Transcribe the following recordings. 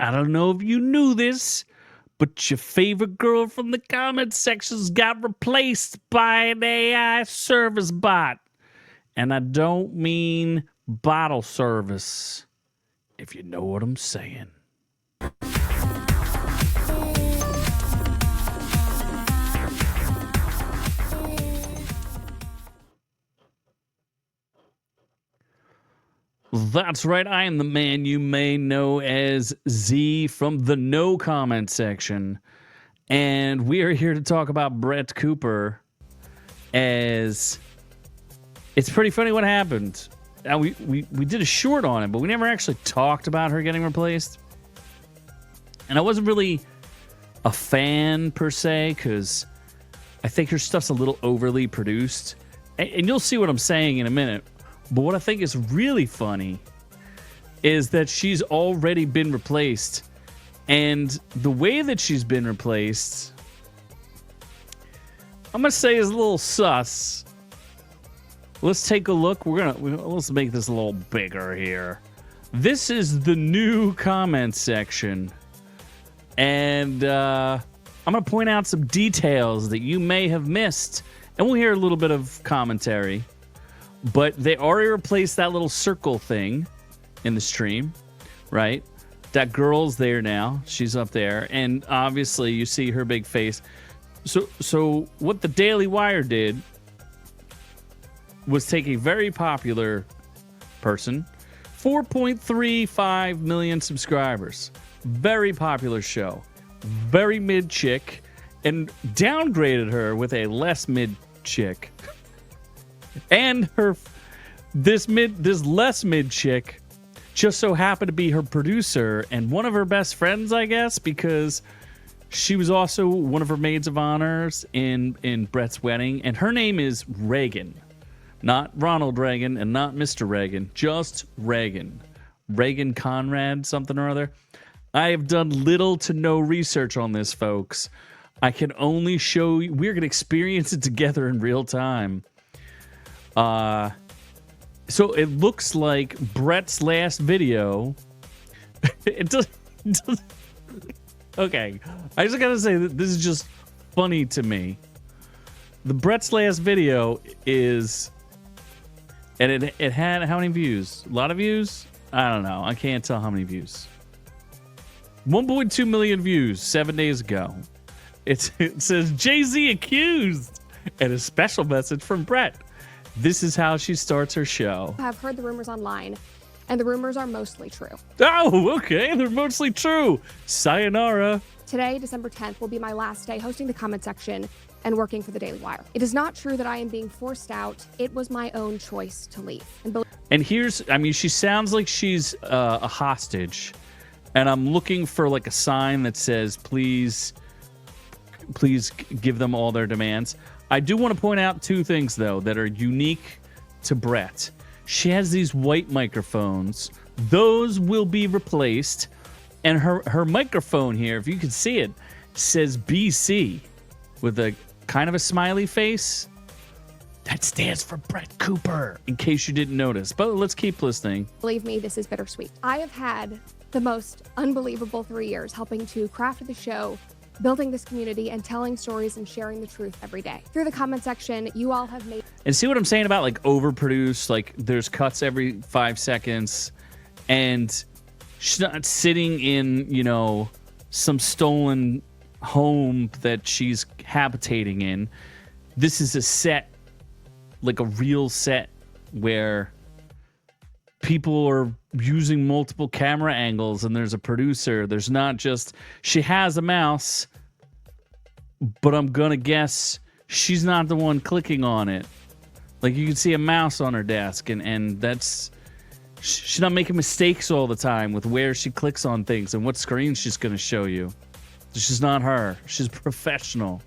I don't know if you knew this, but your favorite girl from the comment sections got replaced by an AI service bot. And I don't mean bottle service, if you know what I'm saying. That's right, I am the man you may know as Z from the no comment section. And we are here to talk about Brett Cooper, as it's pretty funny what happened. Now, we did a short on it, but we never actually talked about her getting replaced. And I wasn't really a fan per se, because I think her stuff's a little overly produced. And you'll see what I'm saying in a minute. But what I think is really funny is that she's already been replaced. And the way that she's been replaced, I'm going to say is a little sus. Let's take a look. Let's make this a little bigger here. This is the new comment section. And I'm going to point out some details that you may have missed. And we'll hear a little bit of commentary. But they already replaced that little circle thing in the stream, right? That girl's there now. She's up there. And obviously you see her big face. So what the Daily Wire did was take a very popular person, 4.35 million subscribers, very popular show, very mid chick, and downgraded her with a less mid chick. And this less mid chick just so happened to be her producer and one of her best friends, I guess, because she was also one of her maids of honors in Brett's wedding. And her name is Reagan, not Ronald Reagan and not Mr. Reagan, just Reagan. Reagan Conrad, something or other. I have done little to no research on this, folks. I can only show you. We're going to experience it together in real time. So it looks like Brett's last video. It does. Okay, I just gotta say that this is just funny to me. The Brett's last video is, and it had how many views? A lot of views? I don't know. I can't tell how many views. 1.2 million views 7 days ago. It says Jay-Z accused, and a special message from Brett. This is how she starts her show. I've heard the rumors online, and the rumors are mostly true. Oh, okay. They're mostly true. Sayonara. Today, December 10th, will be my last day hosting the comment section and working for the Daily Wire. It is not true that I am being forced out. It was my own choice to leave. And here's, I mean, she sounds like she's a hostage. And I'm looking for like a sign that says, please give them all their demands. I do want to point out two things, though, that are unique to Brett. She has these white microphones. Those will be replaced. And her microphone here, if you can see it, says BC with a kind of a smiley face. That stands for Brett Cooper, in case you didn't notice. But let's keep listening. Believe me, this is bittersweet. I have had the most unbelievable 3 years helping to craft the show, building this community, and telling stories and sharing the truth every day. Through the comment section, you all have made... And see what I'm saying about like overproduced, like there's cuts every 5 seconds, and she's not sitting in, you know, some stolen home that she's habitating in. This is a set, like a real set where people are using multiple camera angles and there's a producer. There's not just, she has a mouse, but I'm gonna guess she's not the one clicking on it. Like you can see a mouse on her desk, and that's, she's not making mistakes all the time with where she clicks on things and what screen she's gonna show you. She's not her. She's professional.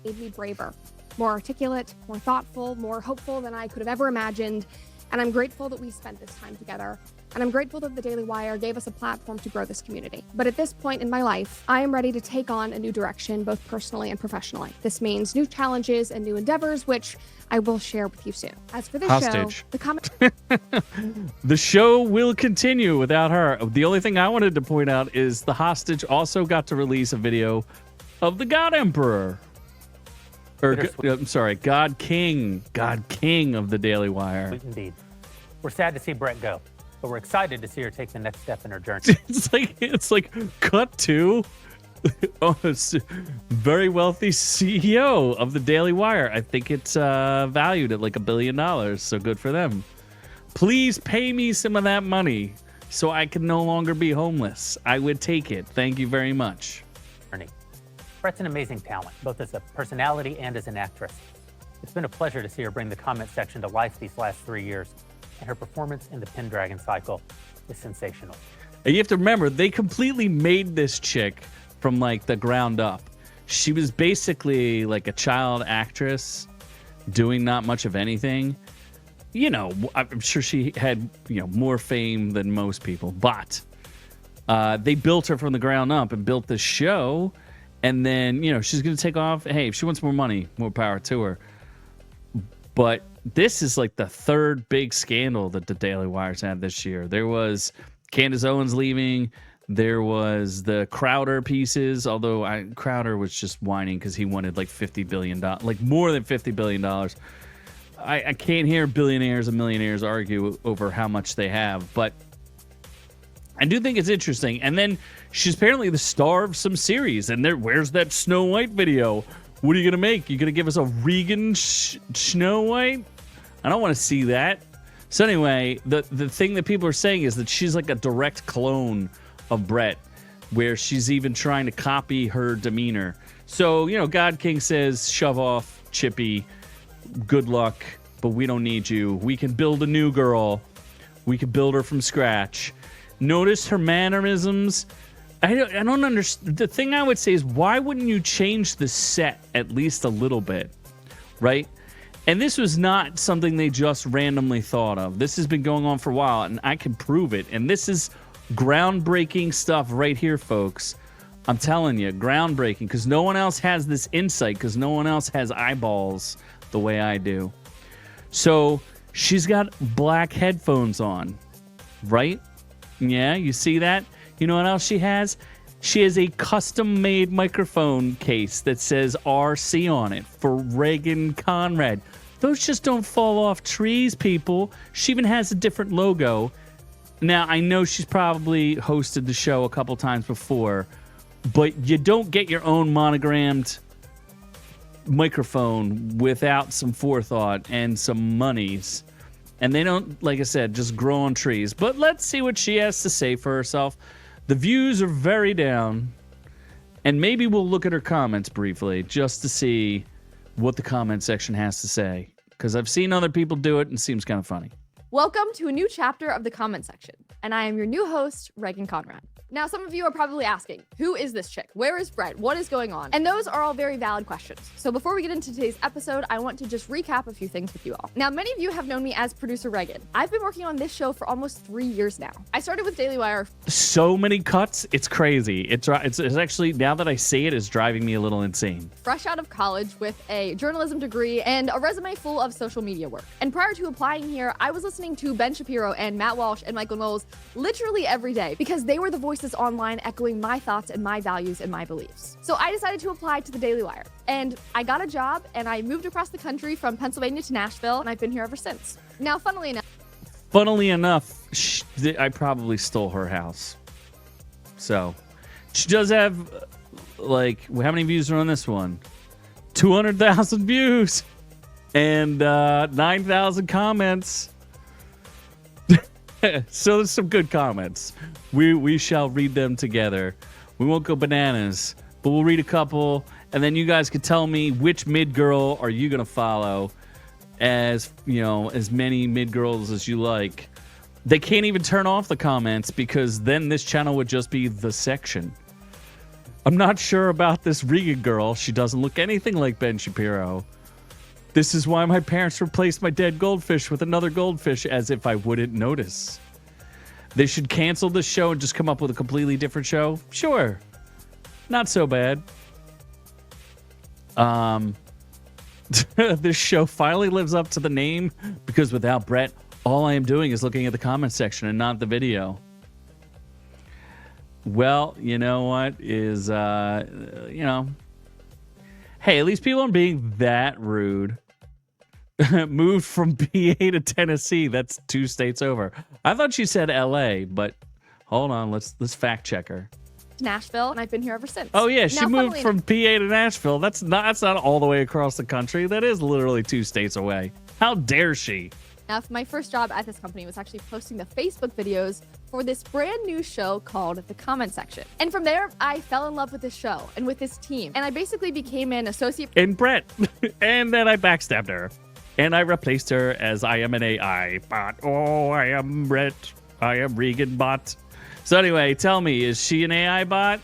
Made me braver, more articulate, more thoughtful, more hopeful than I could have ever imagined. And I'm grateful that we spent this time together. and I'm grateful that the Daily Wire gave us a platform to grow this community. But at this point in my life, I am ready to take on a new direction, both personally and professionally. This means new challenges and new endeavors, which I will share with you soon. As for this show, the comment... The show will continue without her. The only thing I wanted to point out is the hostage also got to release a video of the God Emperor. I'm sorry, God King of the Daily Wire. Sweet indeed. We're sad to see Brett go, but we're excited to see her take the next step in her journey. It's like cut to it's very wealthy CEO of the Daily Wire. I think it's valued at like $1 billion, so good for them. Please pay me some of that money so I can no longer be homeless. I would take it. Thank you very much. Brett's an amazing talent, both as a personality and as an actress. It's been a pleasure to see her bring the comment section to life these last 3 years, and her performance in the Pendragon cycle is sensational. And you have to remember, they completely made this chick from like the ground up. She was basically like a child actress doing not much of anything. You know, I'm sure she had, more fame than most people, but they built her from the ground up and built this show. And then, she's going to take off. Hey, if she wants more money, more power to her. But this is like the third big scandal that the Daily Wire's had this year. There was Candace Owens leaving. There was the Crowder pieces, although Crowder was just whining because he wanted like $50 billion, like more than $50 billion. I can't hear billionaires and millionaires argue over how much they have, but I do think it's interesting. And then she's apparently the star of some series. And where's that Snow White video? What are you going to make? You going to give us a Regan Snow White? I don't want to see that. So anyway, the thing that people are saying is that she's like a direct clone of Brett, where she's even trying to copy her demeanor. So, God King says, shove off, Chippy. Good luck, but we don't need you. We can build a new girl. We can build her from scratch. Notice her mannerisms. I don't understand. The thing I would say is, why wouldn't you change the set at least a little bit, right? And this was not something they just randomly thought of. This has been going on for a while, and I can prove it. And this is groundbreaking stuff right here, folks. I'm telling you, groundbreaking, because no one else has this insight, because no one else has eyeballs the way I do. So she's got black headphones on, right? Yeah, you see that? You know what else she has? She has a custom-made microphone case that says RC on it for Reagan Conrad. Those just don't fall off trees, people. She even has a different logo. Now, I know she's probably hosted the show a couple times before, but you don't get your own monogrammed microphone without some forethought and some monies. And they don't, like I said, just grow on trees. But let's see what she has to say for herself. The views are very down. And maybe we'll look at her comments briefly just to see what the comment section has to say. Because I've seen other people do it and it seems kind of funny. Welcome to a new chapter of the comment section. And I am your new host, Reagan Conrad. Now, some of you are probably asking, who is this chick? Where is Brett? What is going on? And those are all very valid questions. So before we get into today's episode, I want to just recap a few things with you all. Now, many of you have known me as producer Reagan. I've been working on this show for almost 3 years now. I started with Daily Wire. So many cuts, it's crazy. It's actually, now that I say it, it's driving me a little insane. Fresh out of college with a journalism degree and a resume full of social media work. And prior to applying here, I was listening to Ben Shapiro and Matt Walsh and Michael Knowles literally every day because they were the voices online echoing my thoughts and my values and my beliefs. So I decided to apply to the Daily Wire. And I got a job and I moved across the country from Pennsylvania to Nashville, and I've been here ever since. Now, funnily enough, I probably stole her house. So she does have, like, how many views are on this one? 200,000 views and 9,000 comments. So there's some good comments. We shall read them together. We won't go bananas, but we'll read a couple, and then you guys can tell me which mid girl are you gonna follow. As many mid girls as you like. They can't even turn off the comments because then this channel would just be the section. I'm not sure about this Regan girl. She doesn't look anything like Ben Shapiro. This is why my parents replaced my dead goldfish with another goldfish, as if I wouldn't notice. They should cancel this show and just come up with a completely different show. Sure. Not so bad. This show finally lives up to the name because without Brett, all I am doing is looking at the comment section and not the video. Well, you know what is, hey, at least people aren't being that rude. Moved from PA to Tennessee. That's 2 states over. I thought she said LA, but hold on. Let's fact check her. Nashville, and I've been here ever since. Oh yeah, she Now, moved funnily from PA to Nashville. That's not all the way across the country. That is literally 2 states away. How dare she? enough, my first job at this company was actually posting the Facebook videos for this brand new show called The Comment Section. And from there, I fell in love with this show and with this team. And I basically became an associate. And Brett. And then I backstabbed her. And I replaced her as I am an AI bot. Oh, I am Brett. I am Regan bot. So anyway, tell me, is she an AI bot?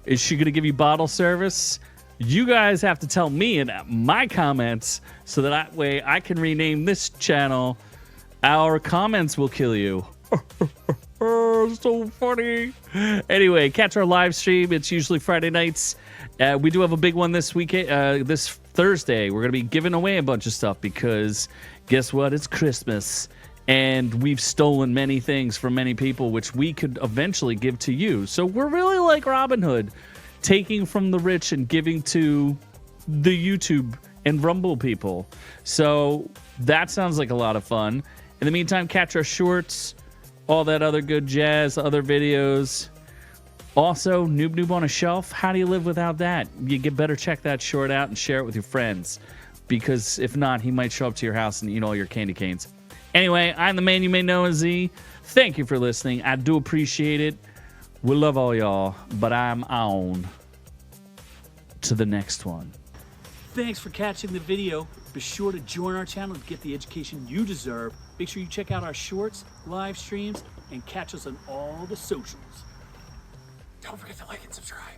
Is she going to give you bottle service? You guys have to tell me in my comments so that way I can rename this channel Our Comments Will Kill You. So funny. Anyway, catch our live stream. It's usually Friday nights. We do have a big one this weekend, this Thursday. We're going to be giving away a bunch of stuff because guess what? It's Christmas. And we've stolen many things from many people, which we could eventually give to you. So we're really like Robin Hood, taking from the rich and giving to the YouTube and Rumble people. So that sounds like a lot of fun. In the meantime, catch our shorts, all that other good jazz, other videos. Also, Noob on a Shelf. How do you live without that? You get better check that short out and share it with your friends. Because if not, he might show up to your house and eat all your candy canes. Anyway, I'm the man you may know as Z. Thank you for listening. I do appreciate it. We love all y'all, but I'm on to the next one. Thanks for catching the video. Be sure to join our channel to get the education you deserve. Make sure you check out our shorts, live streams, and catch us on all the socials. Don't forget to like and subscribe.